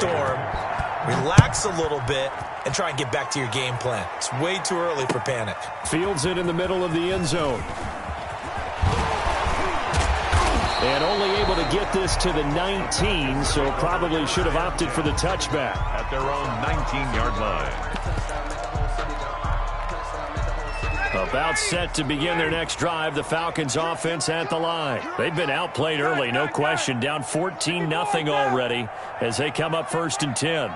storm, relax a little bit, and try and get back to your game plan. It's way too early for panic. Fields it in the middle of the end zone. And only able to get this to the 19, so probably should have opted for the touchback. At their own 19-yard line. About set to begin their next drive, the Falcons offense at the line. They've been outplayed early, no question. Down 14-0 already as they come up 1st and 10.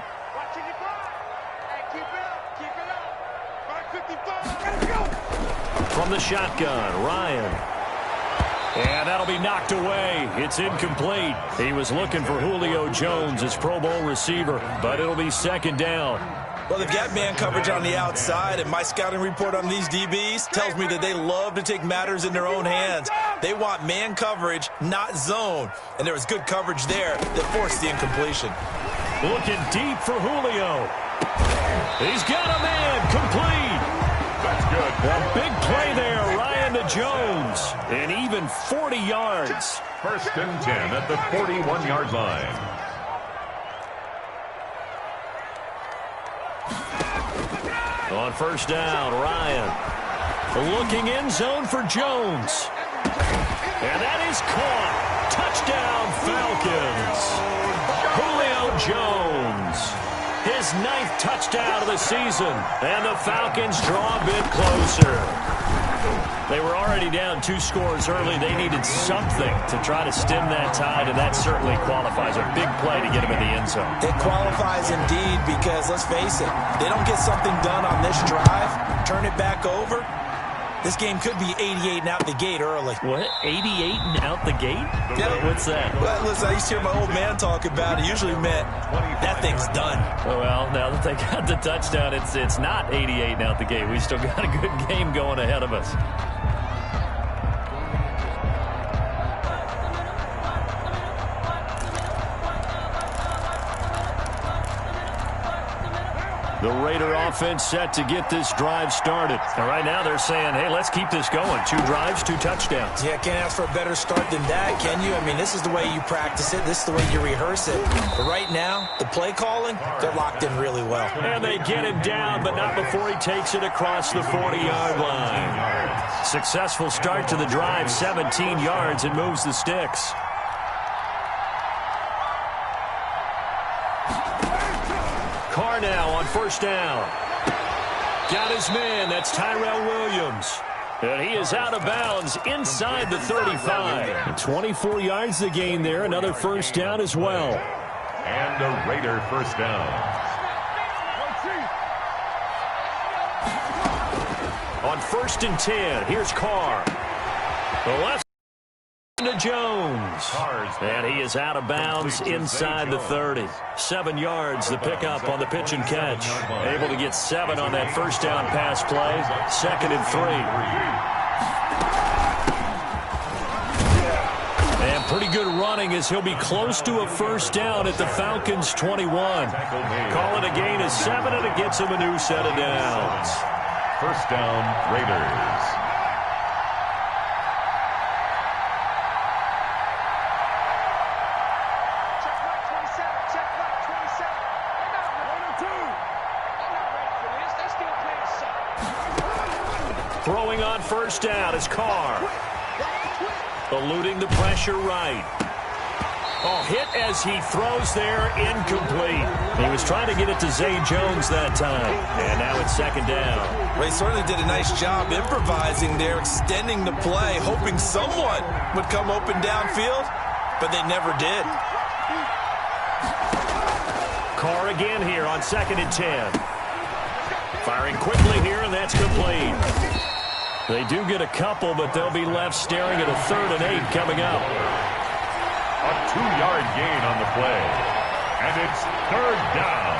From the shotgun, Ryan. And that'll be knocked away. It's incomplete. He was looking for Julio Jones, his Pro Bowl receiver, but it'll be 2nd down. Well, they've got man coverage on the outside, and my scouting report on these DBs tells me that they love to take matters in their own hands. They want man coverage, not zone. And there was good coverage there that forced the incompletion. Looking deep for Julio. He's got a man complete. That's good. A big play there, Ryan to Jones. And even 40 yards. 1st and 10 at the 41-yard line. On 1st down, Ryan. Looking end zone for Jones. And that is caught. Touchdown, Falcons. Julio Jones. His 9th touchdown of the season. And the Falcons draw a bit closer. They were already down 2 scores early. They needed something to try to stem that tide, and that certainly qualifies. A big play to get him in the end zone. It qualifies indeed because, let's face it, they don't get something done on this drive, turn it back over, this game could be 88 and out the gate early. What? 88 and out the gate? Yeah. What's that? Well, listen, I used to hear my old man talk about it. Usually meant that thing's done. Oh, well, now that they got the touchdown, it's not 88 and out the gate. We still got a good game going ahead of us. The Raider offense set to get this drive started. And right now they're saying, hey, let's keep this going. 2 drives, 2 touchdowns. Yeah, can't ask for a better start than that, can you? I mean, this is the way you practice it. This is the way you rehearse it. But right now, the play calling, they're locked in really well. And they get him down, but not before he takes it across the 40-yard line. Successful start to the drive, 17 yards, and moves the sticks. Carr now on 1st down. Got his man. That's Tyrell Williams. And he is out of bounds inside the 35. 24 yards to gain there. Another 1st down as well. And a Raider 1st down. On 1st and 10, here's Carr. The left to Jones. And he is out of bounds inside the 30. 7 yards, the pickup on the pitch and catch. Able to get 7 on that 1st down pass play. 2nd and 3. And pretty good running as he'll be close to a 1st down at the Falcons' 21. Call it a gain of 7, and it gets him a new set of downs. 1st down, Raiders. Throwing on 1st down is Carr. Eluding the pressure right. Oh, hit as he throws there, incomplete. He was trying to get it to Zay Jones that time. And now it's 2nd down. Ray certainly did a nice job improvising there, extending the play, hoping someone would come open downfield, but they never did. Carr again here on 2nd and 10. Firing quickly here, and that's complete. They do get a couple, but they'll be left staring at a 3rd and 8 coming up. A 2-yard gain on the play. And it's 3rd down.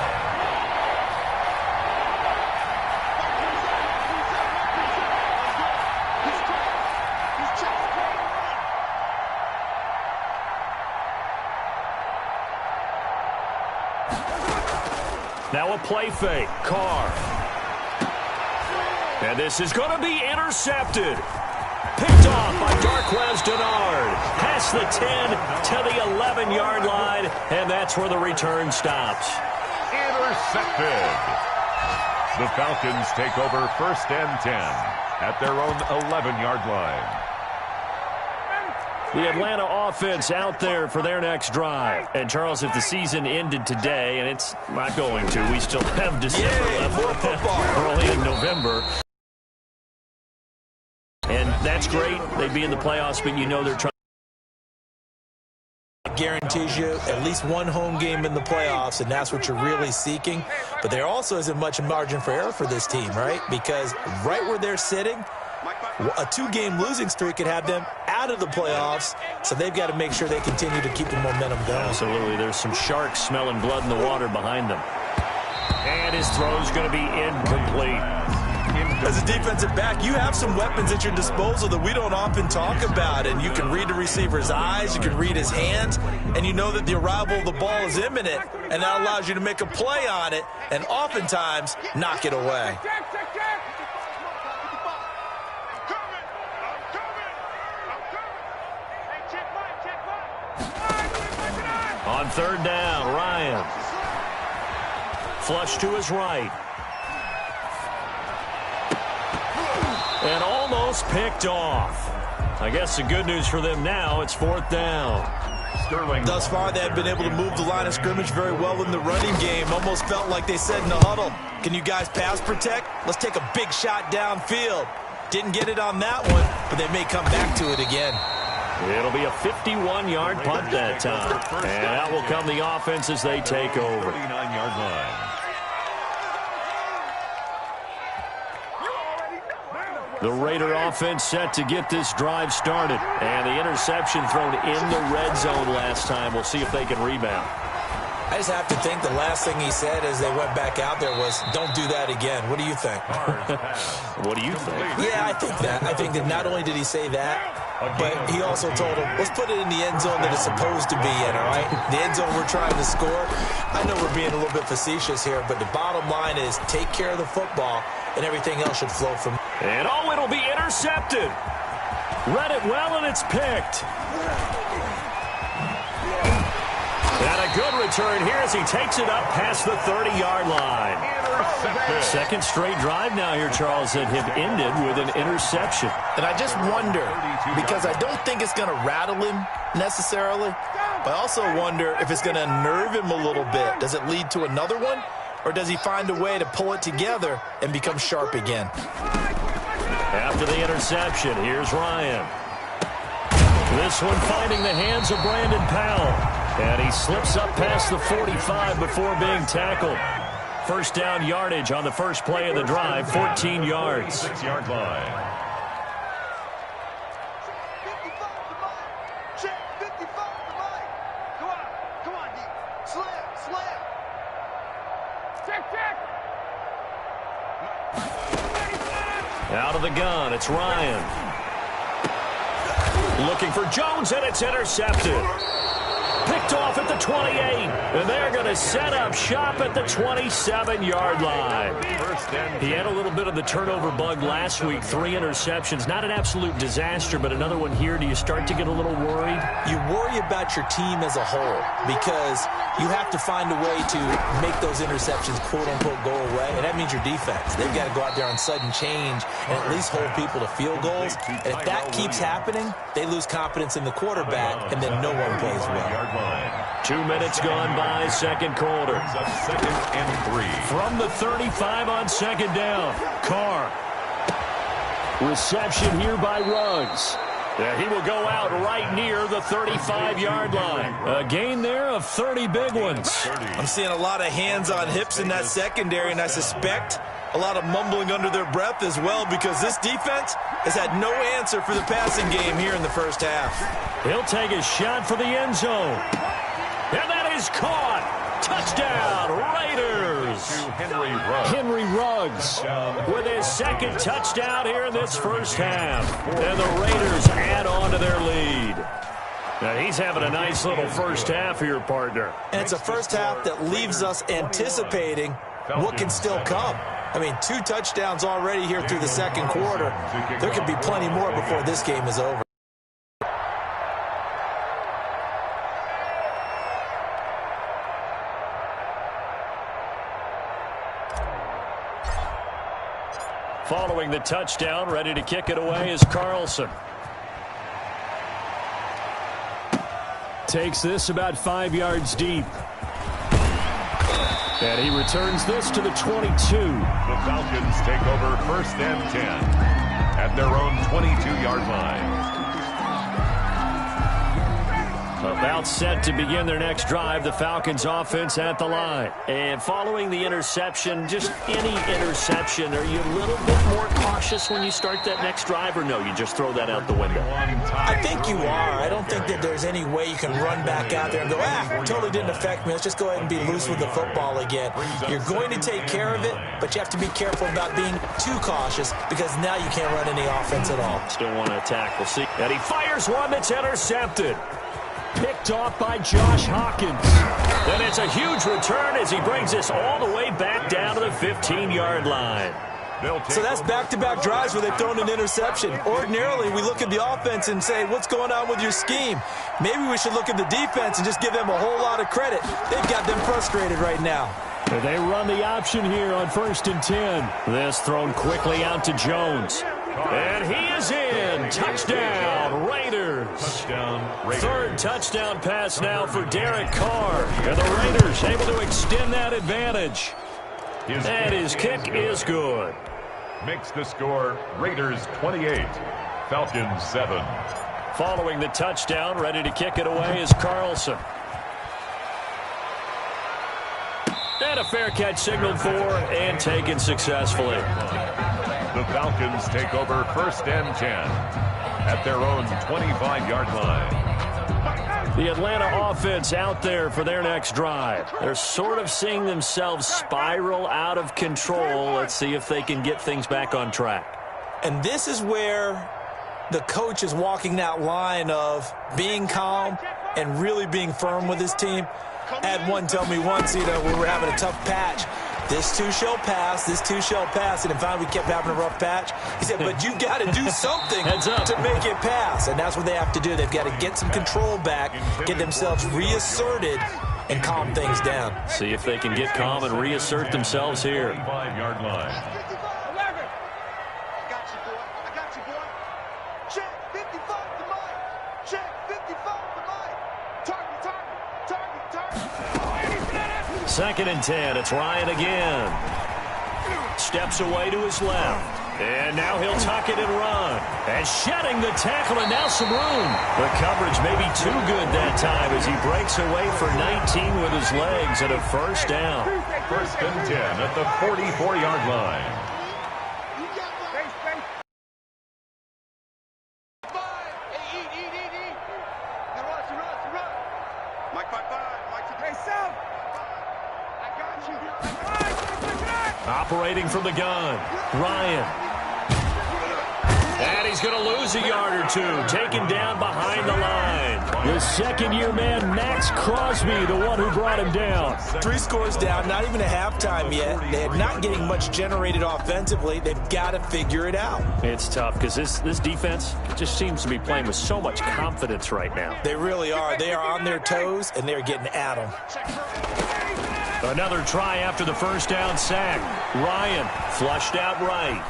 Now a play fake. Carr. And this is going to be intercepted. Picked off by Dwalls2nd's. Past the 10 to the 11-yard line, and that's where the return stops. Intercepted. The Falcons take over 1st and 10 at their own 11-yard line. The Atlanta offense out there for their next drive. And, Charles, if the season ended today, and it's not going to, we still have December left. More football. We're only in November. And that's great. They'd be in the playoffs, but you know they're trying. Guarantees you at least one home game in the playoffs, and that's what you're really seeking. But there also isn't much margin for error for this team, right? Because right where they're sitting, a 2-game losing streak could have them out of the playoffs, so they've got to make sure they continue to keep the momentum going. Absolutely. There's some sharks smelling blood in the water behind them. And his throw's going to be incomplete. As a defensive back, you have some weapons at your disposal that we don't often talk about, and you can read the receiver's eyes, you can read his hands, and you know that the arrival of the ball is imminent, and that allows you to make a play on it and oftentimes knock it away. On 3rd down, Ryan. Flush to his right. And almost picked off. I guess the good news for them now, it's 4th down. Sterling. Thus far, they have been able to move the line of scrimmage very well in the running game. Almost felt like they said in the huddle, can you guys pass protect? Let's take a big shot downfield. Didn't get it on that one, but they may come back to it again. It'll be a 51-yard punt that time. And out will come the offense as they take over. 39-yard line. The Raider offense set to get this drive started. And the interception thrown in the red zone last time. We'll see if they can rebound. I just have to think the last thing he said as they went back out there was, don't do that again. What do you think? What do you think? Yeah, I think that. I think that not only did he say that, but he also told him, let's put it in the end zone that it's supposed to be in, all right? The end zone we're trying to score. I know we're being a little bit facetious here, but the bottom line is take care of the football, and everything else should flow from. And oh, it'll be intercepted. Read it well, and it's picked. And a good return here as he takes it up past the 30-yard line. Second straight drive now here, Charles, that have ended with an interception. And I just wonder, because I don't think it's going to rattle him necessarily, but I also wonder if it's going to nerve him a little bit. Does it lead to another one, or does he find a way to pull it together and become sharp again? After the interception, here's Ryan. This one finding the hands of Brandon Powell. And he slips up past the 45 before being tackled. First down yardage on the first play of the drive, 14 yards. 6-yard line. Out of the gun, it's Ryan. Looking for Jones, and it's intercepted. Picked off at the 28, and they're going to set up shop at the 27-yard line. He had a little bit of the turnover bug last week, 3 interceptions. Not an absolute disaster, but another one here. Do you start to get a little worried? You worry about your team as a whole because you have to find a way to make those interceptions, quote-unquote, go away, and that means your defense. They've got to go out there on sudden change and at least hold people to field goals. And if that keeps happening, they lose confidence in the quarterback, and then no one plays well. 2 minutes gone by, second quarter. 2nd and 3. From the 35 on second down, Carr. Reception here by Ruggs. Yeah, he will go out right near the 35-yard line. A gain there of 30 big ones. I'm seeing a lot of hands on hips in that secondary, and I suspect a lot of mumbling under their breath as well because this defense has had no answer for the passing game here in the first half. He'll take a shot for the end zone. And that is caught. Touchdown, Raiders. Henry Ruggs with his second touchdown here in this first half. And the Raiders add on to their lead. Now he's having a nice little first half here, partner. And it's a first half that leaves us anticipating what can still come. I mean, 2 touchdowns already here through the second quarter. There could be plenty more before this game is over. Following the touchdown, ready to kick it away is Carlson. Takes this about 5 yards deep. And he returns this to the 22. The Falcons take over 1st and 10 at their own 22-yard line. About set to begin their next drive, the Falcons offense at the line. And following the interception, just any interception, are you a little bit more cautious when you start that next drive, or no, you just throw that out the window? I think you are. I don't think that there's any way you can run back out there and go, totally didn't affect me. Let's just go ahead and be loose with the football again. You're going to take care of it, but you have to be careful about being too cautious because now you can't run any offense at all. Still want to attack. We'll see. And he fires one that's intercepted. Picked off by Josh Hawkins. And it's a huge return as he brings this all the way back down to the 15-yard line. So that's back-to-back drives where they've thrown an interception. Ordinarily, we look at the offense and say, what's going on with your scheme? Maybe we should look at the defense and just give them a whole lot of credit. They've got them frustrated right now. They run the option here on 1st and 10. This thrown quickly out to Jones. And he is in. Touchdown, Raiders. Third touchdown pass now for Derek Carr. And the Raiders able to extend that advantage. And his kick is good. Makes the score Raiders 28, Falcons 7. Following the touchdown, ready to kick it away is Carlson. And a fair catch signaled for and taken successfully. The Falcons take over 1st and 10 at their own 25-yard line. The Atlanta offense out there for their next drive. They're sort of seeing themselves spiral out of control. Let's see if they can get things back on track. And this is where the coach is walking that line of being calm and really being firm with his team. I had one tell me once, we were having a tough patch. This too shall pass, this too shall pass. And finally we kept having a rough patch. He said, but you got to do something to make it pass. And that's what they have to do. They've got to get some control back, get themselves reasserted, and calm things down. See if they can get calm and reassert themselves here. 25-yard line. Second and 10. It's Ryan again. Steps away to his left. And now he'll tuck it and run. And shedding the tackle, and now some room. The coverage may be too good that time as he breaks away for 19 with his legs and a first down. 1st and 10 at the 44-yard line. Operating from the gun, Ryan. And he's going to lose a yard or two, taken down behind the line. The second-year man, Max Crosby, the one who brought him down. 3 scores down, not even a halftime yet. They're not getting much generated offensively. They've got to figure it out. It's tough because this defense just seems to be playing with so much confidence right now. They really are. They are on their toes, and they're getting at them. Another try after the first down sack. Ryan flushed out right.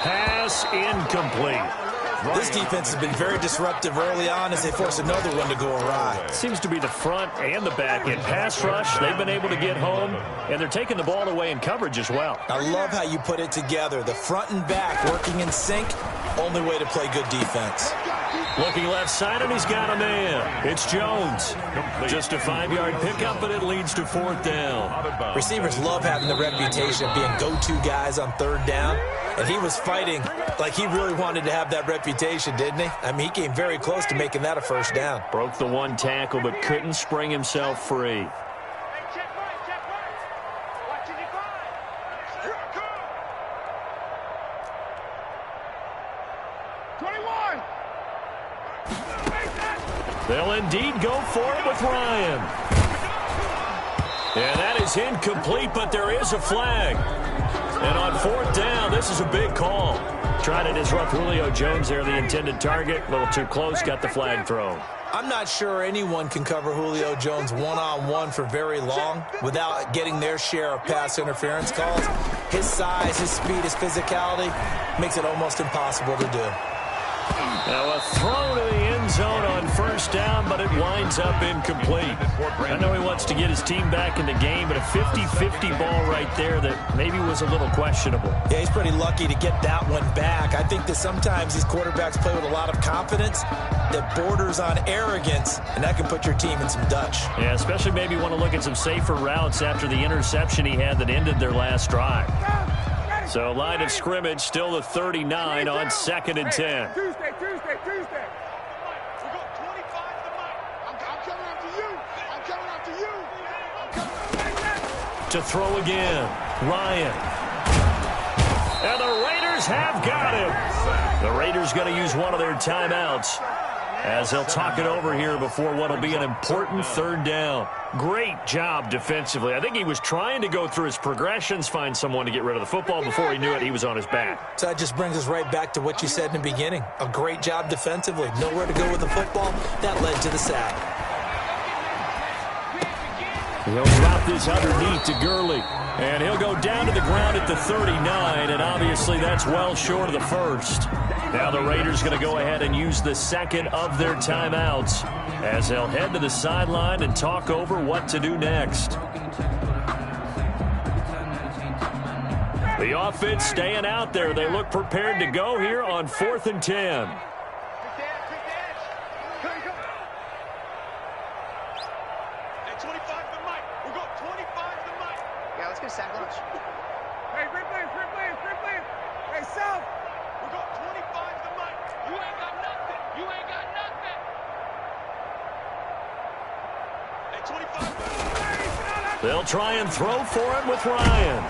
Pass incomplete. This defense has been very disruptive early on as they force another one to go awry. Seems to be the front and the back end. Pass rush, they've been able to get home, and they're taking the ball away in coverage as well. I love how you put it together. The front and back working in sync, only way to play good defense. Looking left side, and he's got a man. It's Jones. Just a 5-yard pickup, but it leads to 4th down. Receivers love having the reputation of being go-to guys on 3rd down, and he was fighting like he really wanted to have that reputation, didn't he? I mean, he came very close to making that a first down. Broke the one tackle, but couldn't spring himself free. They'll indeed go for it with Ryan. And that is incomplete, but there is a flag. And on fourth down, this is a big call. Trying to disrupt Julio Jones there, the intended target. A little too close, got the flag thrown. I'm not sure anyone can cover Julio Jones one-on-one for very long without getting their share of pass interference calls. His size, his speed, his physicality makes it almost impossible to do. Now a throw to the end zone on first down, but it winds up incomplete. I know he wants to get his team back in the game, but a 50-50 ball right there that maybe was a little questionable. Yeah, he's pretty lucky to get that one back. I think that sometimes these quarterbacks play with a lot of confidence that borders on arrogance, and that can put your team in some Dutch. Yeah, especially maybe want to look at some safer routes after the interception he had that ended their last drive. So line of scrimmage still the 39 on 2nd and 10. Tuesday. We got 25 to Mike. I'm coming after you. I'm coming after you. To throw again, Ryan. And the Raiders have got him. The Raiders going to use one of their timeouts as they'll talk it over here before what will be an important 3rd down. Great job defensively. I think he was trying to go through his progressions, find someone to get rid of the football. Before he knew it, he was on his back. So that just brings us right back to what you said in the beginning. A great job defensively. Nowhere to go with the football. That led to the sack. He'll drop this underneath to Gurley. And he'll go down to the ground at the 39, and obviously that's well short of the first. Now the Raiders going to go ahead and use the second of their timeouts as they'll head to the sideline and talk over what to do next. The offense staying out there. They look prepared to go here on 4th and 10. Sack lunch. Hey, great players. Hey, South. We got 25 to Mike. You ain't got nothing. Hey, 25. They'll try and throw for it with Ryan.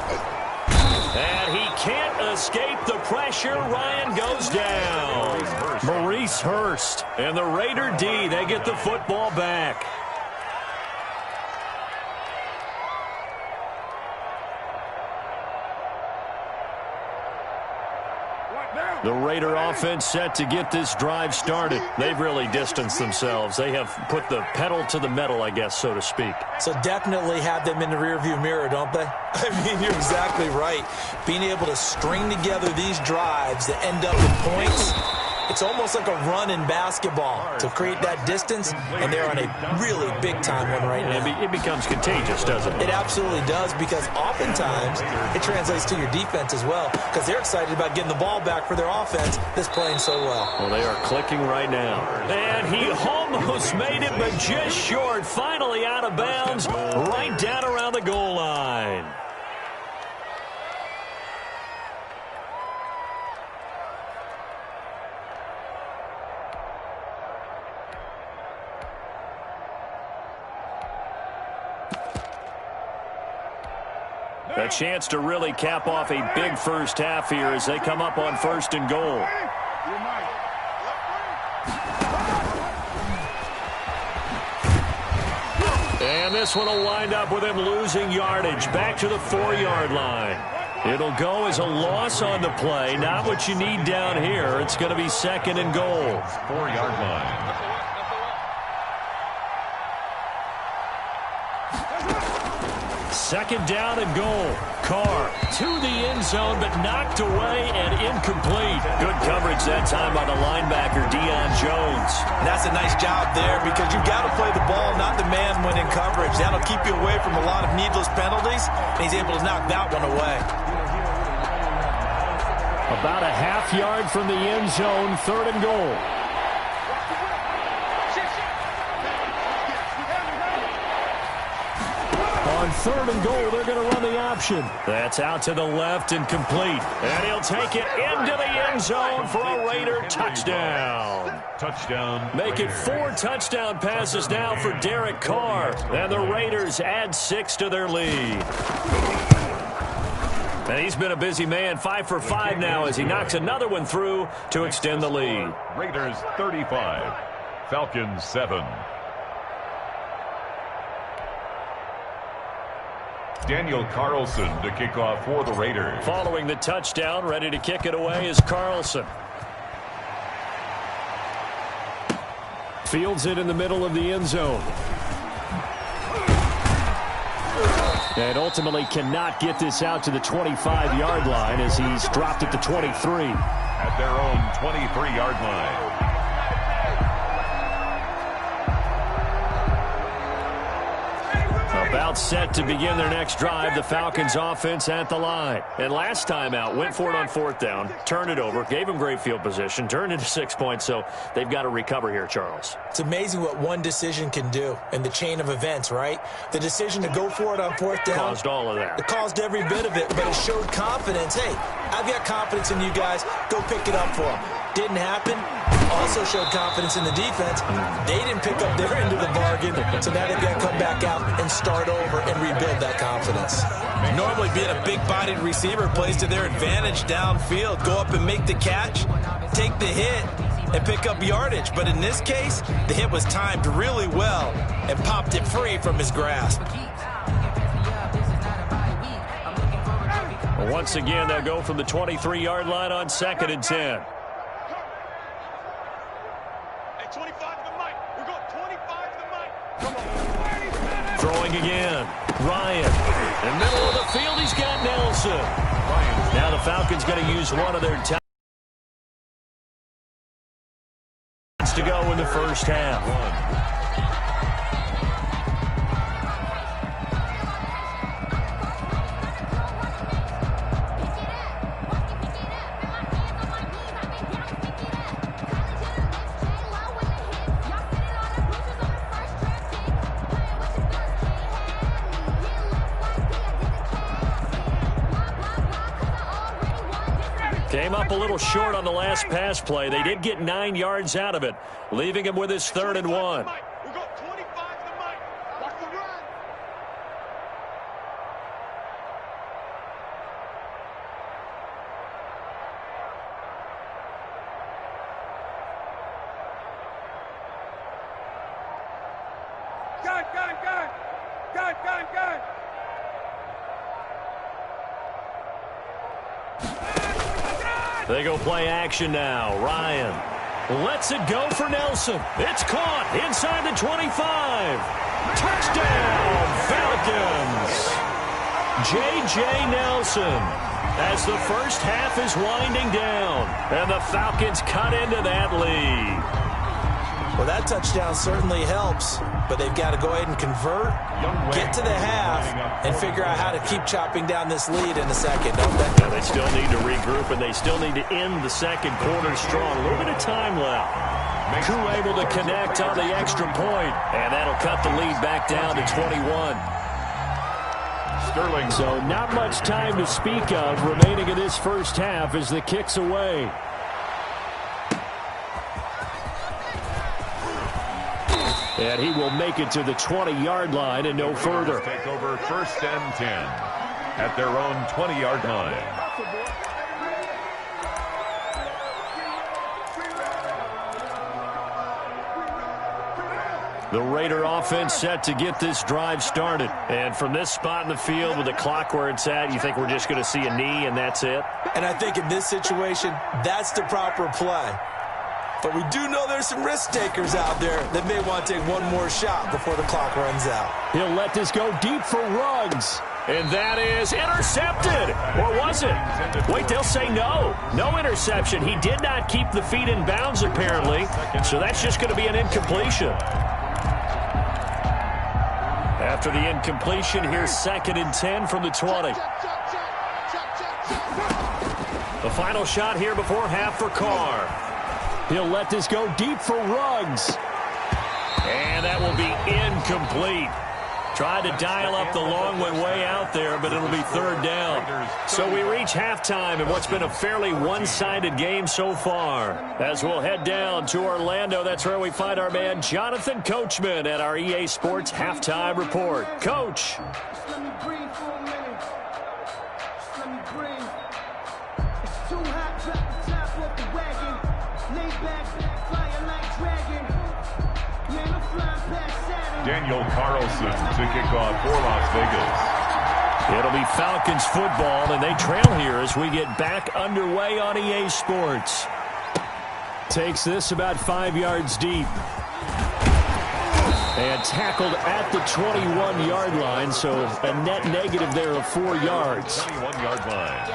And he can't escape the pressure. Ryan goes down. Maurice Hurst and the Raider D, they get the football back. The Raider offense set to get this drive started. They've really distanced themselves. They have put the pedal to the metal, I guess, so to speak. So definitely have them in the rearview mirror, don't they? I mean, you're exactly right. Being able to string together these drives that end up with points, it's almost like a run in basketball to create that distance, and they're on a really big-time one right now. It becomes contagious, doesn't it? It absolutely does, because oftentimes it translates to your defense as well, because they're excited about getting the ball back for their offense that's playing so well. Well, they are clicking right now. And he almost made it, but just short. Finally out of bounds, right down around the goal line. A chance to really cap off a big first half here as they come up on 1st and goal. And this one will wind up with him losing yardage back to the 4-yard line. It'll go as a loss on the play. Not what you need down here. It's going to be 2nd and goal. 4-yard line. Second down and goal. Carr to the end zone, but knocked away and incomplete. Good coverage that time by the linebacker, Deion Jones. And that's a nice job there, because you've got to play the ball, not the man when in coverage. That'll keep you away from a lot of needless penalties, and he's able to knock that one away. About a half yard from the end zone, 3rd and goal. On 3rd and goal, they're going to run the option. That's out to the left and complete. And he'll take it into the end zone for a Raider touchdown. Touchdown. Make it 4 touchdown passes now for Derek Carr. And the Raiders add 6 to their lead. And he's been a busy man, 5 for 5 now as he knocks another one through to extend the lead. Raiders 35, Falcons 7. Daniel Carlson to kick off for the Raiders. Following the touchdown, ready to kick it away is Carlson. Fields it in the middle of the end zone. And ultimately cannot get this out to the 25-yard line as he's dropped at the 23. At their own 23-yard line. About set to begin their next drive, the Falcons offense at the line. And last time out, went for it on fourth down, turned it over, gave them great field position, turned into 6 points, so they've got to recover here, Charles. It's amazing what one decision can do in the chain of events, right? The decision to go for it on fourth down. Caused all of that. It caused every bit of it, but it showed confidence. Hey, I've got confidence in you guys. Go pick it up for them. Didn't happen. Also showed confidence in the defense. They didn't pick up their end of the bargain, so now they've got to come back out and start over and rebuild that confidence. Normally being a big-bodied receiver plays to their advantage downfield. Go up and make the catch, take the hit, and pick up yardage. But in this case, the hit was timed really well and popped it free from his grasp. Once again, they'll go from the 23-yard line on 2nd and 10. Throwing again. Ryan. In the middle of the field, he's got Nelson. Now the Falcons going to use one of their times to go in the first half. Came up a little short on the last pass play. They did get 9 yards out of it, leaving him with his 3rd and 1. They go play action now. Ryan lets it go for Nelson. It's caught inside the 25. Touchdown, Falcons. J.J. Nelson as the first half is winding down, and the Falcons cut into that lead. Well, that touchdown certainly helps, but they've got to go ahead and convert, get to the half, and figure out how to keep chopping down this lead in the second, don't they? Yeah, they still need to regroup, and they still need to end the second quarter strong. A little bit of time left. Koo able to connect on the extra point, and that'll cut the lead back down to 21. Sterling. So not much time to speak of remaining in this first half as the kick's away. And he will make it to the 20-yard line and no further. Take over 1st and 10 at their own 20-yard line. The Raider offense set to get this drive started. And from this spot in the field with the clock where it's at, you think we're just going to see a knee and that's it? And I think in this situation, that's the proper play. But we do know there's some risk takers out there that may want to take one more shot before the clock runs out. He'll let this go deep for Ruggs. And that is intercepted. Or was it? Wait, they'll say no. No interception. He did not keep the feet in bounds, apparently. So that's just going to be an incompletion. After the incompletion, here's 2nd and 10 from the 20. The final shot here before half for Carr. He'll let this go deep for Ruggs. And that will be incomplete. Tried to dial up the long one way out there, but it'll be 3rd down. So we reach halftime in what's been a fairly one-sided game so far. As we'll head down to Orlando, that's where we find our man Jonathan Coachman at our EA Sports Halftime Report. Coach. Just let me breathe for a minute. Just let me breathe. It's too hot, drop the top off the wagon. Lay back, flying like dragon. Yeah, I'm flying past Saturn. Daniel Carlson to kick off for Las Vegas. It'll be Falcons football, and they trail here as we get back underway on EA Sports. Takes this about 5 yards deep. And tackled at the 21-yard line, so a net negative there of 4 yards. 21-yard line.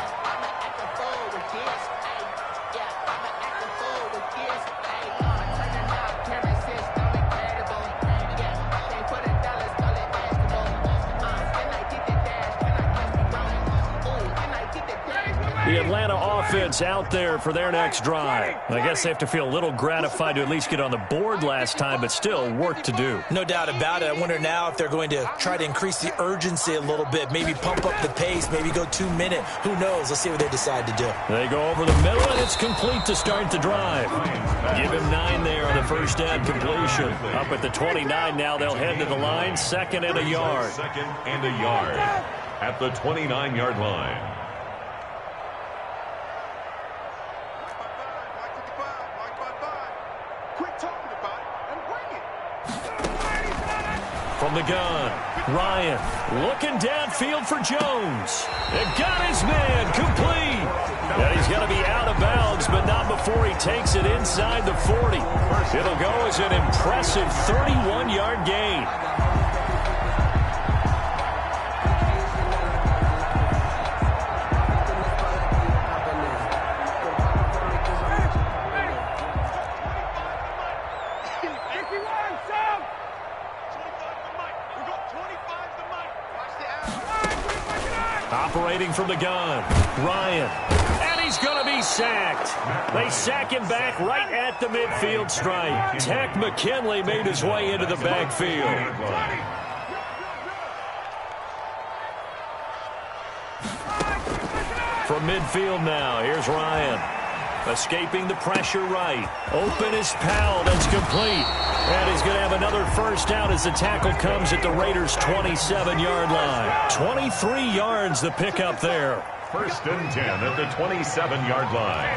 The Atlanta offense out there for their next drive. I guess they have to feel a little gratified to at least get on the board last time, but still work to do. No doubt about it. I wonder now if they're going to try to increase the urgency a little bit, maybe pump up the pace, maybe go 2 minute. Who knows? Let's see what they decide to do. They go over the middle, and it's complete to start the drive. Give him 9 there on the first down completion. Up at the 29 now, they'll head to the line, 2nd and a yard. 2nd and a yard at the 29-yard line. From the gun, Ryan looking downfield for Jones. And got his man complete. And he's going to be out of bounds, but not before he takes it inside the 40. It'll go as an impressive 31-yard gain. Operating from the gun, Ryan, and he's going to be sacked. They sack him back right at the midfield stripe. Tech McKinley made his way into the backfield. From midfield now, here's Ryan. Escaping the pressure right. Open is Powell, that's complete. And he's going to have another first down as the tackle comes at the Raiders' 27-yard line. 23 yards the pickup there. 1st and 10 at the 27-yard line.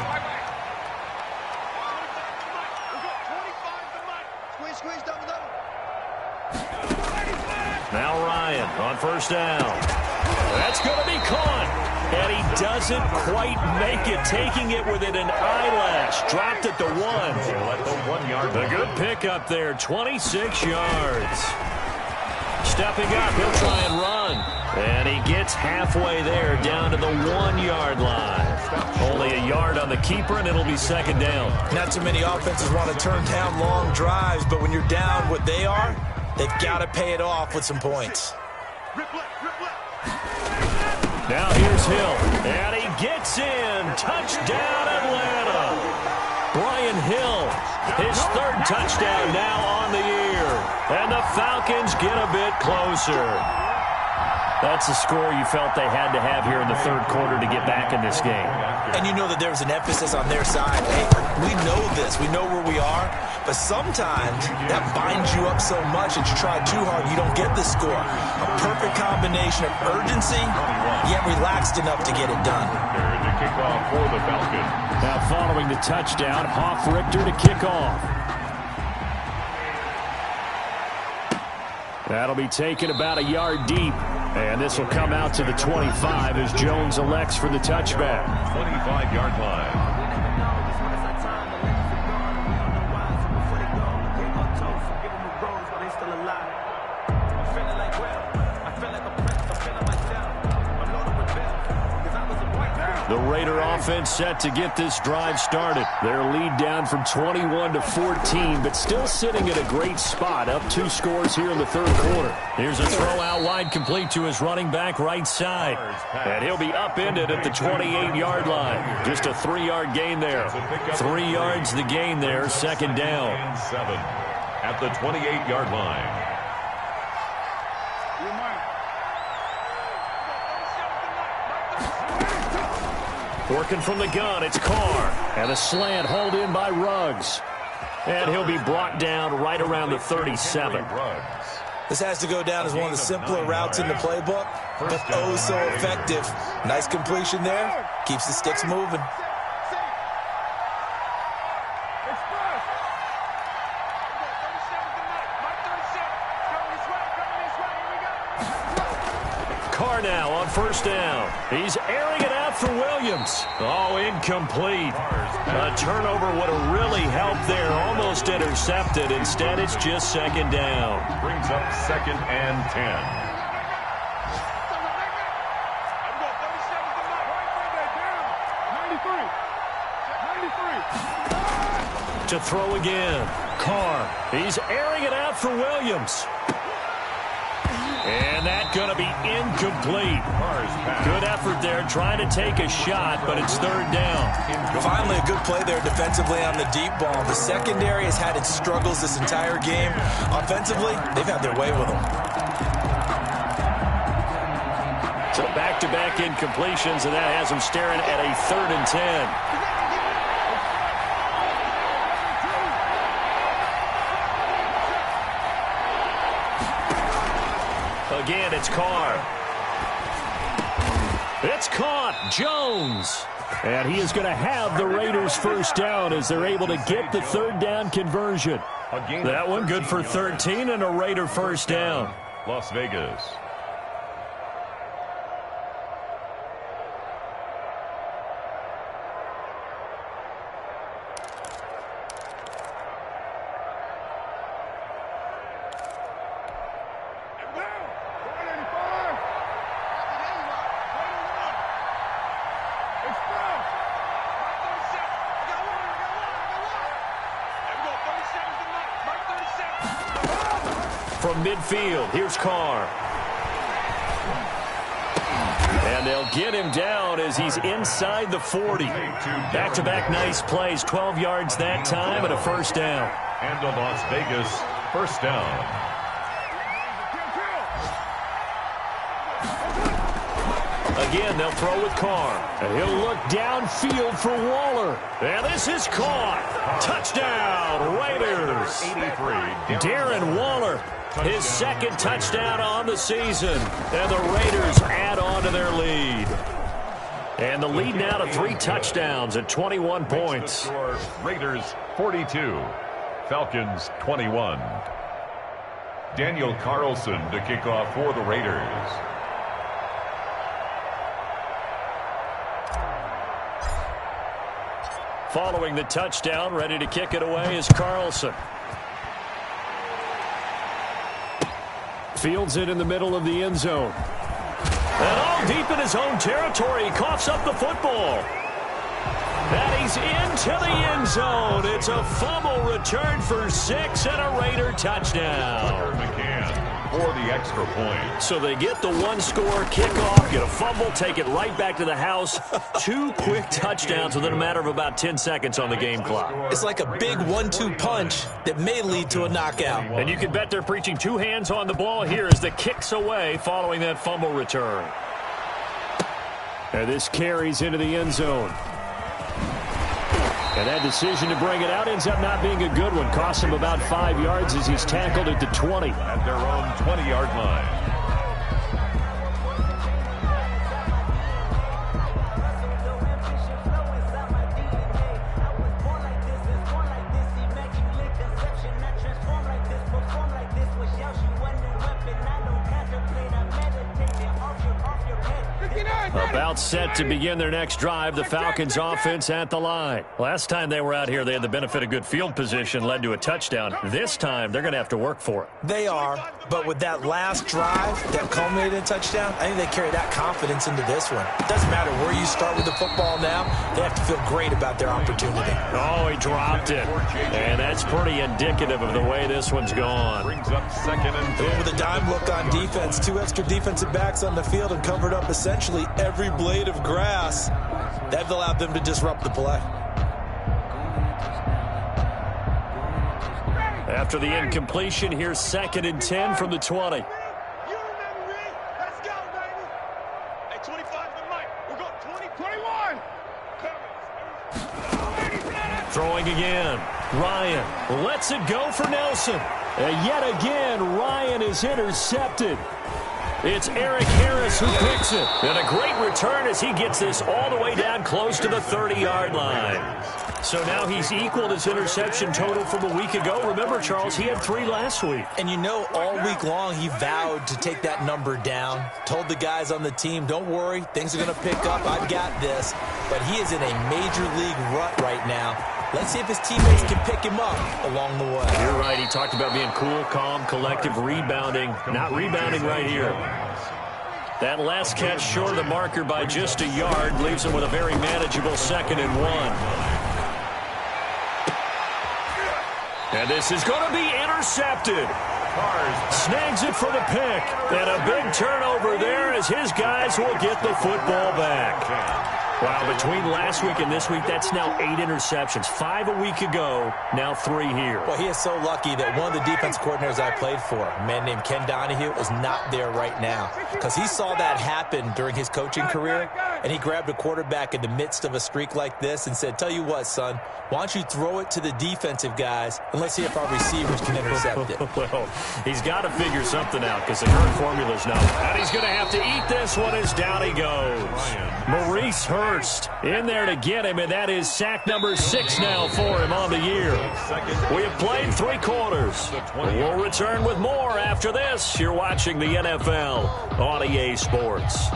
Now Ryan on first down. That's going to be caught. And he doesn't quite make it, taking it within an eyelash. Dropped at the 1. The good pickup there, 26 yards. Stepping up, he'll try and run. And he gets halfway there, down to the 1-yard line. Only a yard on the keeper, and it'll be 2nd down. Not too many offenses want to turn down long drives, but when you're down what they are, they've got to pay it off with some points. Now here's Hill, and he gets in. Touchdown, Atlanta. Brian Hill, his 3rd touchdown now on the year. And the Falcons get a bit closer. That's the score you felt they had to have here in the 3rd quarter to get back in this game. And you know that there was an emphasis on their side. Hey, we know this. We know where we are. But sometimes that binds you up so much that you try too hard, you don't get the score. A perfect combination of urgency, yet relaxed enough to get it done. The kickoff for the Falcons. Now following the touchdown, Hoff-Richter to kick off. That'll be taken about a yard deep. And this will come out to the 25 as Jones elects for the touchback. 25-yard line. The Raider offense set to get this drive started. Their lead down from 21 to 14, but still sitting at a great spot, up 2 scores here in the 3rd quarter. Here's a throw out wide, complete to his running back right side. And he'll be upended at the 28-yard line. Just a 3-yard gain there. 3 yards the gain there, 2nd down. And 7 at the 28-yard line. Working from the gun, it's Carr. And a slant hauled in by Ruggs. And he'll be brought down right around the 37. This has to go down as one of the simpler routes in the playbook, but oh so effective. Nice completion there. Keeps the sticks moving. Carr now on first down. He's airing it out for Williams. Oh, incomplete. A turnover would have really helped there. Almost intercepted. Instead, it's just second down. Brings up 2nd and 10. To throw again. Carr. He's airing it out for Williams. And that's going to be incomplete. Good effort there trying to take a shot, but it's third down. Finally, a good play there defensively on the deep ball. The secondary has had its struggles this entire game. Offensively, they've had their way with them. So back-to-back incompletions, and that has them staring at a 3rd and 10. Again, it's Carr. It's caught. Jones. And he is going to have the Raiders first down as they're able to get the third down conversion. That one good for 13 and a Raider first down. Las Vegas. From midfield, here's Carr. And they'll get him down as he's inside the 40. Back-to-back nice plays, 12 yards that time and a first down. And a Las Vegas first down. Again, they'll throw with Carr. And he'll look downfield for Waller. And this is caught. Touchdown, Raiders. 83. Darren Waller, his second touchdown on the season. And the Raiders add on to their lead. And the lead now to 3 touchdowns at 21 points. Raiders 42. Falcons 21. Daniel Carlson to kick off for the Raiders. Following the touchdown, ready to kick it away is Carlson. Fields it in the middle of the end zone. And all deep in his own territory, he coughs up the football. And he's into the end zone. It's a fumble return for 6 and a Raider touchdown. McCann for the extra point. So they get the one-score kickoff, get a fumble, take it right back to the house. 2 quick touchdowns within a matter of about 10 seconds on the game clock. It's like a big 1-2 punch that may lead to a knockout. And you can bet they're preaching 2 hands on the ball here as the kick's away following that fumble return. And this carries into the end zone. And that decision to bring it out ends up not being a good one. Costs him about 5 yards as he's tackled at the 20. At their own 20-yard line. About set to begin their next drive, the Falcons offense at the line. Last time they were out here, they had the benefit of good field position, led to a touchdown. This time, they're going to have to work for it. They are, but with that last drive that culminated in a touchdown, I think they carry that confidence into this one. It doesn't matter where you start with the football now, they have to feel great about their opportunity. Oh, he dropped it. And that's pretty indicative of the way this one's gone. Brings up 2nd and 10. With a dime look on defense, 2 extra defensive backs on the field and covered up essentially every blade of grass. That allowed them to disrupt the play. After the incompletion, here's 2nd and 10 from the 20. You remember me? Let's go, baby. Hey, 25 to the mic. We're going 20, 21. Throwing again. Ryan lets it go for Nelson. And yet again, Ryan is intercepted. It's Eric Harris who picks it. And a great return as he gets this all the way down close to the 30-yard line. So now he's equaled his interception total from a week ago. Remember, Charles, he had 3 last week. And you know, all week long he vowed to take that number down. Told the guys on the team, don't worry, things are going to pick up. I've got this. But he is in a major league rut right now. Let's see if his teammates can pick him up along the way. You're right. He talked about being cool, calm, collective, rebounding. Not rebounding right here. That last catch short of the marker by just a yard leaves him with a very manageable 2nd and 1. And this is going to be intercepted. Snags it for the pick. And a big turnover there as his guys will get the football back. Wow, between last week and this week, that's now 8 interceptions. 5 a week ago, now 3 here. Well, he is so lucky that one of the defense coordinators I played for, a man named Ken Donahue, is not there right now. Because he saw that happen during his coaching career, and he grabbed a quarterback in the midst of a streak like this and said, tell you what, son, why don't you throw it to the defensive guys, and let's see if our receivers can intercept it. Well, he's got to figure something out because the current formula's no. And he's going to have to eat this one as down he goes. Maurice Hurst in there to get him, and that is sack number 6 now for him on the year. We have played 3 quarters. We'll return with more after this. You're watching the NFL on EA Sports.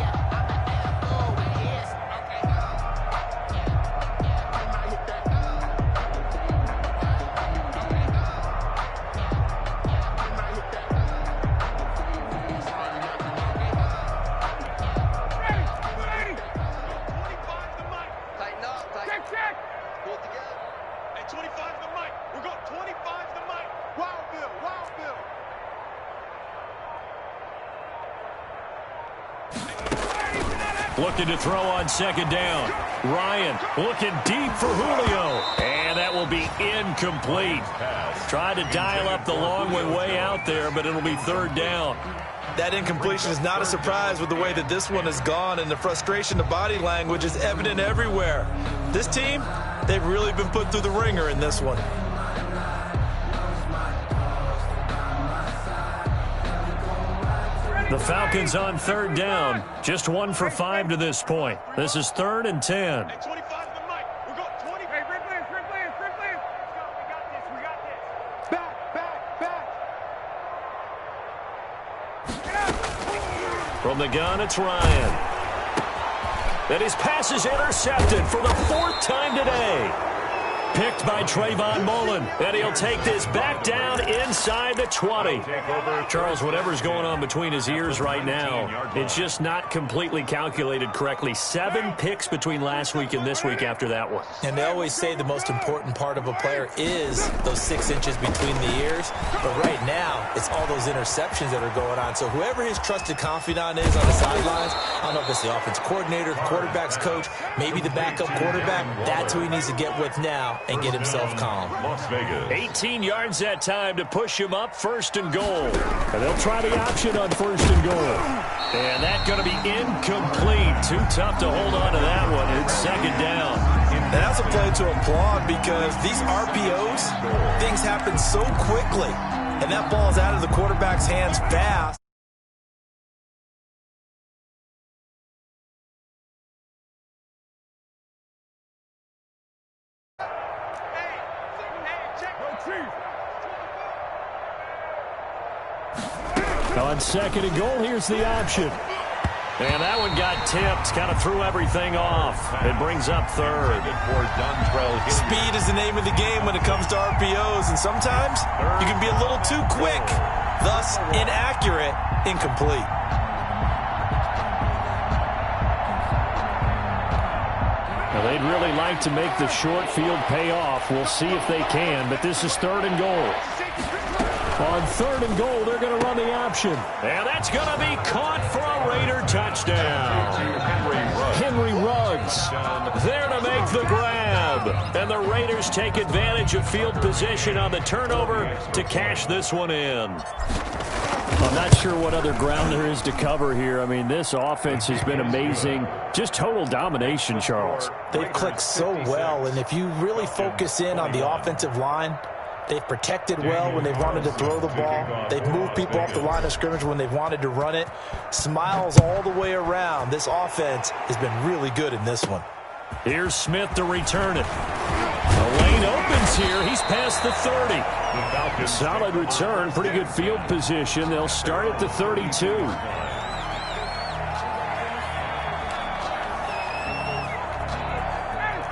Looking to throw on 2nd down. Ryan looking deep for Julio. And that will be incomplete. Tried to dial up the long way out there, but it'll be 3rd down. That incompletion is not a surprise with the way that this one has gone, and the frustration, the body language is evident everywhere. This team, they've really been put through the ringer in this one. The Falcons on 3rd down. Just 1 for 5 to this point. This is 3rd and 10. Hey, 25 to the mic. We got 20. Hey, replay. We got this. Back. From the gun, it's Ryan. And his pass is intercepted for the 4th time today. Picked by Trayvon Mullen, and he'll take this back down inside the 20. Charles, whatever's going on between his ears right now, it's just not completely calculated correctly. 7 picks between last week and this week after that one. And they always say the most important part of a player is those 6 inches between the ears. But right now, it's all those interceptions that are going on. So whoever his trusted confidant is on the sidelines, I don't know if it's the offense coordinator, the quarterback's coach, maybe the backup quarterback, that's who he needs to get with now and get himself calm. Las Vegas. 18 yards that time to push him up, 1st and goal. And they'll try the option on 1st and goal. And that's going to be incomplete. Too tough to hold on to that one. It's 2nd down. And that's a play to applaud because these RPOs, things happen so quickly. And that ball's out of the quarterback's hands fast. On 2nd and goal, here's the option. And that one got tipped, kind of threw everything off. It brings up 3rd. Speed is the name of the game when it comes to RPOs, and sometimes you can be a little too quick, thus inaccurate, incomplete. Now, they'd really like to make the short field pay off. We'll see if they can, but this is 3rd and goal. On 3rd and goal, they're going to run the option. And that's going to be caught for a Raider touchdown. Henry Ruggs there to make the grab. And the Raiders take advantage of field position on the turnover to cash this one in. I'm not sure what other ground there is to cover here. I mean, this offense has been amazing. Just total domination, Charles. They've clicked so well, and if you really focus in on the offensive line, They've protected well when they've wanted to throw the ball. They've moved people off the line of scrimmage when they've wanted to run it. Smiles all the way around. This offense has been really good in this one. Here's Smith to return it. The lane opens here. He's past the 30. Solid return. Pretty good field position. They'll start at the 32.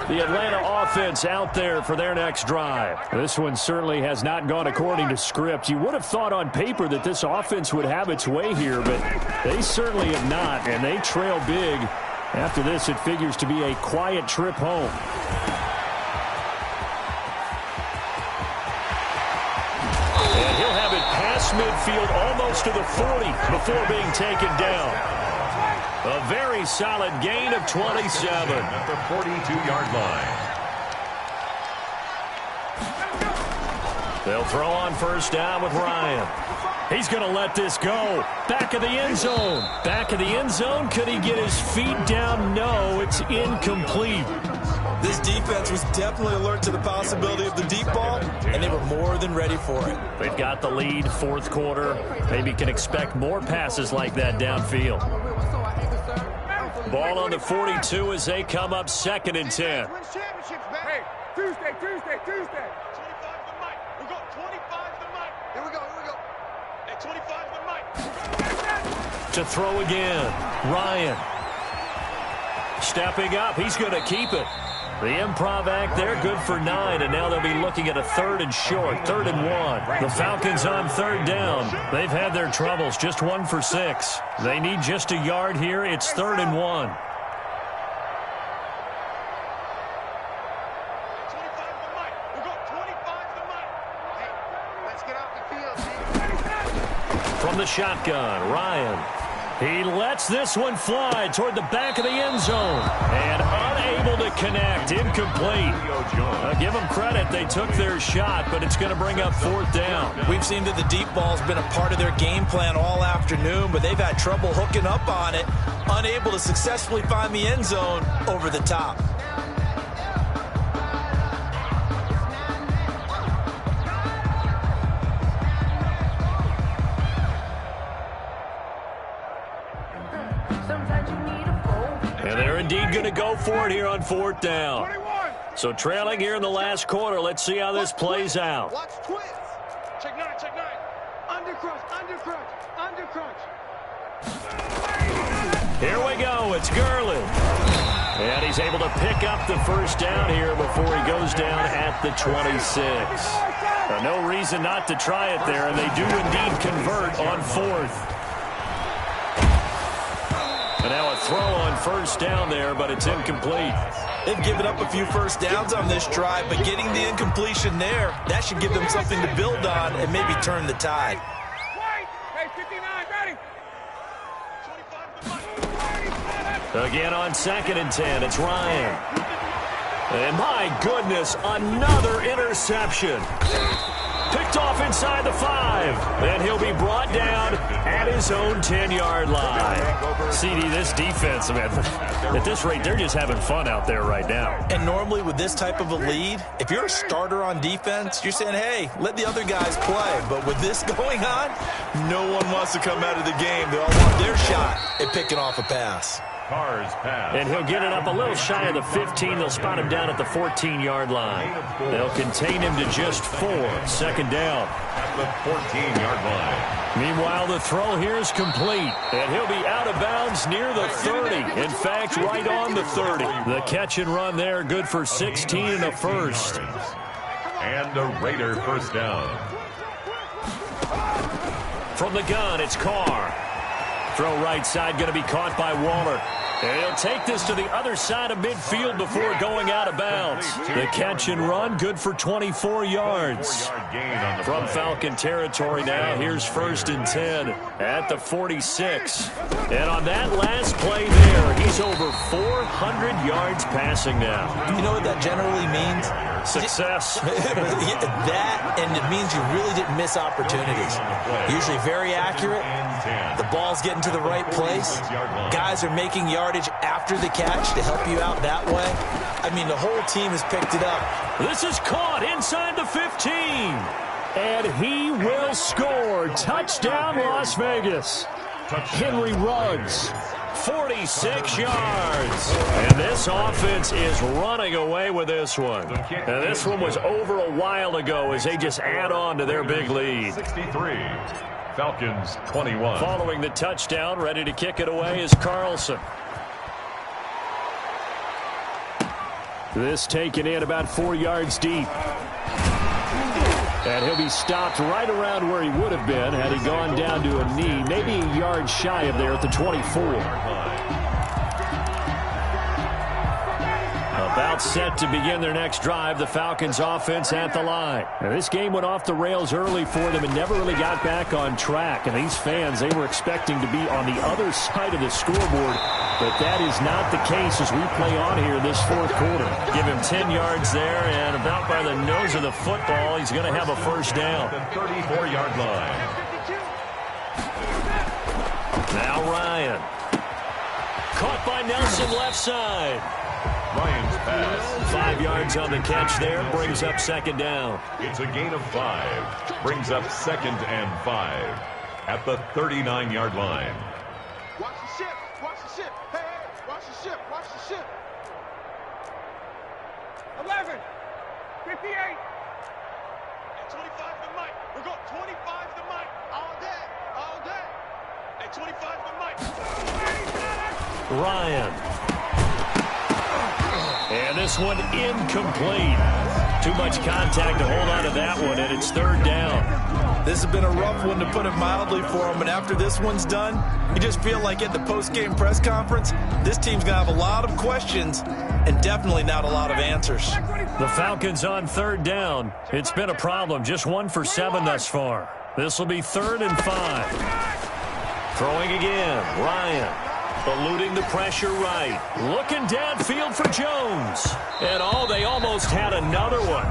The Atlanta offense out there for their next drive. This one certainly has not gone according to script. You would have thought on paper that this offense would have its way here, but they certainly have not, and they trail big. After this, it figures to be a quiet trip home. And he'll have it past midfield almost to the 40 before being taken down. A very solid gain of 27. At the 42-yard line. They'll throw on first down with Ryan. He's going to let this go. Back of the end zone. Back of the end zone. Could he get his feet down? No, it's incomplete. This defense was definitely alert to the possibility of the deep ball, and they were more than ready for it. They've got the lead, fourth quarter. Maybe can expect more passes like that downfield. Ball on the 42 as they come up 2nd and 10. Hey, Tuesday. 25 the mic. We got 25 the mic. Here we go. Hey, 25 the mic. To throw again, Ryan. Stepping up, he's going to keep it. The improv act there, good for 9, and now they'll be looking at a 3rd and short, 3rd and 1. The Falcons on 3rd down. They've had their troubles, just 1 for 6. They need just a yard here. It's 3rd and 1. 25 the mic. We got 25 the mic. Hey, let's get off the field. From the shotgun, Ryan. He lets this one fly toward the back of the end zone. And unable to connect. Incomplete. Give them credit. They took their shot, but it's going to bring up 4th down. We've seen that the deep ball's been a part of their game plan all afternoon, but they've had trouble hooking up on it. Unable to successfully find the end zone over the top. And they're indeed going to go for it here on 4th down. 21. So trailing here in the last quarter. Let's see how this plays out. Watch twins. Check 9. Under crunch. Here we go. It's Gurley. And he's able to pick up the first down here before he goes down at the 26. No reason not to try it there, and they do indeed convert on 4th. And now a throw on first down there, but it's incomplete. They've given up a few first downs on this drive, but getting the incompletion there, that should give them something to build on and maybe turn the tide. Hey, 59, ready. 25 the mic. Again on 2nd and 10, it's Ryan. And my goodness, another interception. Picked off inside the 5. And he'll be brought down at his own 10-yard line. CD, this defense, man, at this rate, they're just having fun out there right now. And normally with this type of a lead, if you're a starter on defense, you're saying, hey, let the other guys play. But with this going on, no one wants to come out of the game. They all want their shot at picking off a pass. Carr's pass. And he'll get it up a little shy of the 15. They'll spot him down at the 14-yard line. They'll contain him to just 4. 2nd down. At the 14-yard line. Meanwhile, the throw here is complete. And he'll be out of bounds near the 30. In fact, right on the 30. The catch and run there, good for 16 and a first. And a Raider first down. From the gun, it's Carr. Throw right side, going to be caught by Waller. And he'll take this to the other side of midfield before going out of bounds. The catch and run, good for 24 yards. From Falcon territory now, here's 1st and 10 at the 46. And on that last play there, he's over 400 yards passing now. You know what that generally means? Success. That, and it means you really didn't miss opportunities. Usually very accurate. The ball's getting to the right place. Guys are making yardage after the catch to help you out that way. I mean, the whole team has picked it up. This is caught inside the 15. And he will score. Touchdown, Las Vegas. Henry Ruggs, 46 yards. And this offense is running away with this one. And this one was over a while ago as they just add on to their big lead. 63, Falcons 21. Following the touchdown, ready to kick it away is Carlson. This taken in about 4 yards deep. And he'll be stopped right around where he would have been had he gone down to a knee, maybe a yard shy of there at the 24. About set to begin their next drive, the Falcons offense at the line. Now, this game went off the rails early for them and never really got back on track. And these fans, they were expecting to be on the other side of the scoreboard. But that is not the case as we play on here this fourth quarter. Give him 10 yards there, and about by the nose of the football, he's going to have a first down. The 34-yard line. Now Ryan. Caught by Nelson left side. Ryan's pass. 5 yards on the catch there, brings up second down. It's a gain of 5. Brings up 2nd and 5 at the 39-yard line. Watch the ship. Watch the ship. Hey, hey, watch the ship. Watch the ship. 11, 58. And 25 to Mike. We're going 25 to Mike. All day. All day. And 25 to Mike. Ryan. And this one incomplete. Too much contact to hold on to that one, and it's third down. This has been a rough one, to put it mildly, for him. And after this one's done, you just feel like at the post-game press conference, this team's going to have a lot of questions and definitely not a lot of answers. The Falcons on third down. It's been a problem. Just 1 for 7 thus far. This will be 3rd and 5. Throwing again. Ryan. Eluding the pressure right. Looking downfield for Jones. And they almost had another one.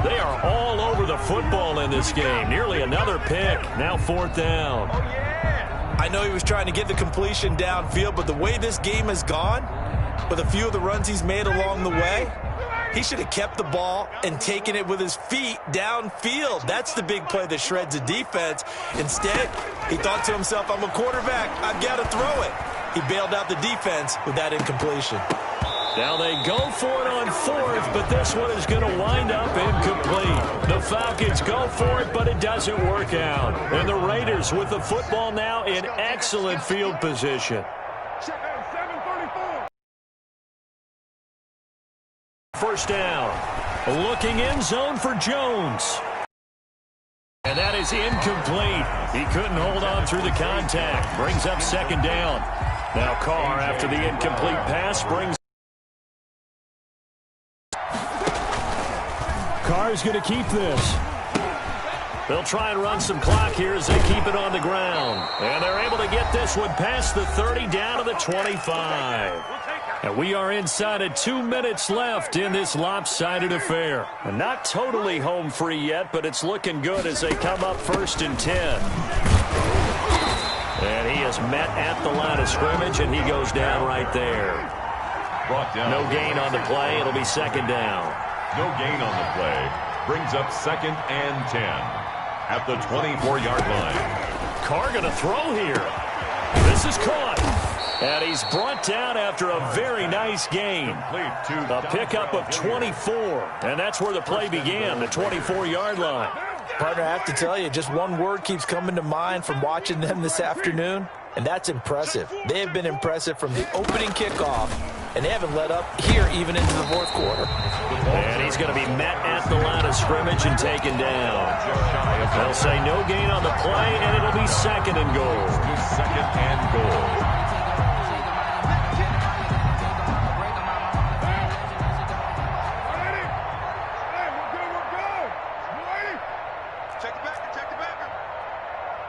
They are all over the football in this game. Nearly another pick. Now 4th down. I know he was trying to get the completion downfield, but the way this game has gone, with a few of the runs he's made along the way, he should have kept the ball and taken it with his feet downfield. That's the big play that shreds a defense. Instead, he thought to himself, I'm a quarterback. I've got to throw it. He bailed out the defense with that incompletion. Now they go for it on 4th, but this one is going to wind up incomplete. The Falcons go for it, but it doesn't work out. And the Raiders with the football now in excellent field position. First down. Looking end zone for Jones. And that is incomplete. He couldn't hold on through the contact. Brings up second down. Now Carr, after the incomplete pass, brings. Carr's going to keep this. They'll try and run some clock here as they keep it on the ground. And they're able to get this one past the 30 down to the 25. And we are inside of 2 minutes left in this lopsided affair. And not totally home free yet, but it's looking good as they come up 1st and 10. And he is met at the line of scrimmage, and he goes down right there. Brought down. No gain on the play. It'll be second down. No gain on the play. Brings up 2nd and 10 at the 24-yard line. Carr going to throw here. This is caught. And he's brought down after a very nice gain. A pickup of 24. And that's where the play began, the 24-yard line. Partner, I have to tell you, just one word keeps coming to mind from watching them this afternoon, and that's impressive. They have been impressive from the opening kickoff, and they haven't let up here even into the fourth quarter. And he's going to be met at the line of scrimmage and taken down. They'll say no gain on the play, and it'll be 2nd and goal. 2nd and goal.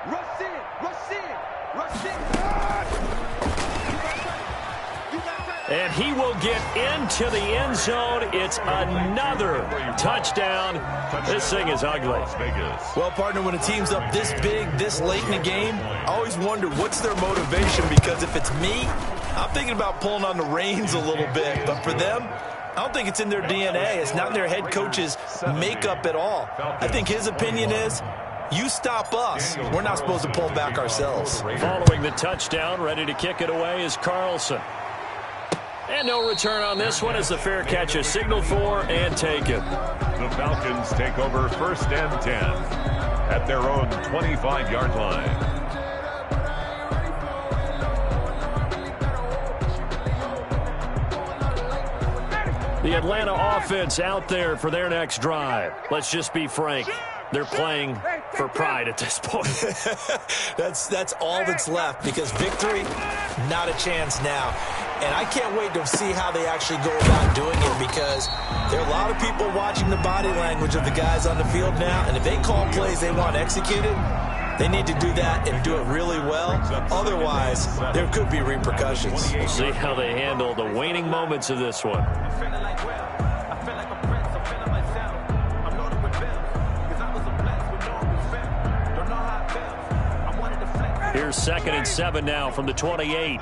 Rush in. Rush in. Rush in. You got that. And he will get into the end zone. It's another touchdown. This thing is ugly. Well, partner, when a team's up this big, this late in the game, I always wonder what's their motivation, because if it's me, I'm thinking about pulling on the reins a little bit. But for them, I don't think it's in their DNA. It's not in their head coach's makeup at all. I think his opinion is, you stop us, we're not supposed to pull back ourselves. Following the touchdown, ready to kick it away is Carlson. And no return on this one as the fair catch is signaled for and taken. The Falcons take over 1st and 10 at their own 25-yard line. The Atlanta offense out there for their next drive. Let's just be frank. They're playing for pride at this point. That's all that's left, because victory, not a chance now. And I can't wait to see how they actually go about doing it, because there are a lot of people watching the body language of the guys on the field now, and if they call plays they want executed, they need to do that and do it really well. Otherwise, there could be repercussions. We'll see how they handle the waning moments of this one. Here's 2nd and 7 now from the 28.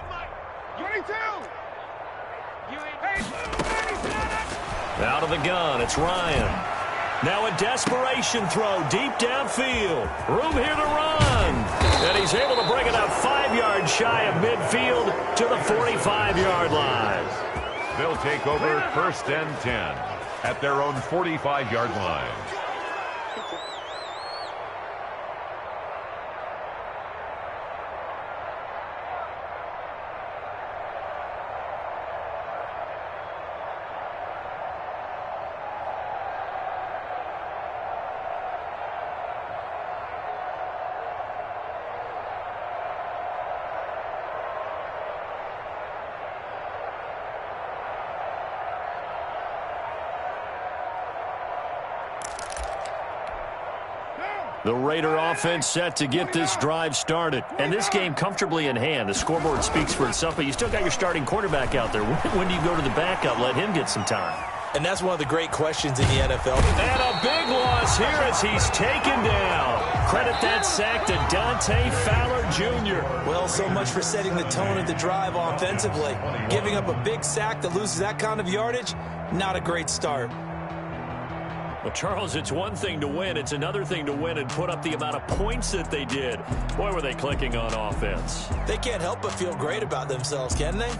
Out of the gun, it's Ryan. Now a desperation throw deep downfield. Room here to run. And he's able to bring it up 5 yards shy of midfield to the 45-yard line. They'll take over 1st and 10 at their own 45-yard line. The Raider offense set to get this drive started. And this game comfortably in hand. The scoreboard speaks for itself, but you still got your starting quarterback out there. When do you go to the backup? Let him get some time. And that's one of the great questions in the NFL. And a big loss here as he's taken down. Credit that sack to Dante Fowler Jr. Well, so much for setting the tone of the drive offensively. Giving up a big sack that loses that kind of yardage, not a great start. Well, Charles, it's one thing to win. It's another thing to win and put up the amount of points that they did. Boy, were they clicking on offense. They can't help but feel great about themselves, can they?